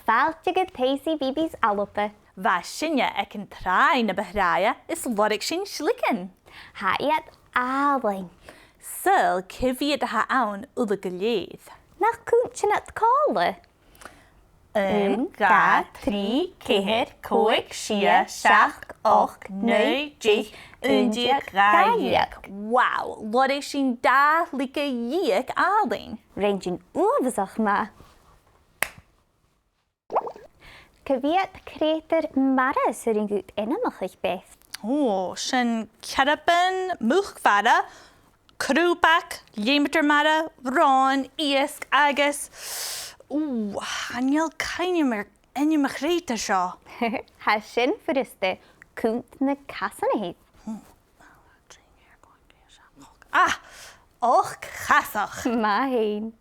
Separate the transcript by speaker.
Speaker 1: Fáilte go CBeebies ALBA.
Speaker 2: Bha sinne ag an tráin na Beathaichean is Sligean Sligean.
Speaker 1: Ha iad álainn.
Speaker 2: Sul cifiad ha ann ula go léad.
Speaker 1: Nach cúntin at cála.
Speaker 2: 1, 2, 3, 4, 5, 6, 7, 8, 9, 10, 11, 12. Wow, Loré sin da like díag álainn.
Speaker 1: Rangin uafasach ma. Caviat crater mara sur yn gwyd enamach eich beth.
Speaker 2: Sin carapan, muchfada, crúbach, léimitar mara, rán, iasc agus. Haniel caiinimar enimach réita seo.
Speaker 1: Ha sin fyriste cwnt na casan eich.
Speaker 2: Ochd-chasach.
Speaker 1: Ma hein.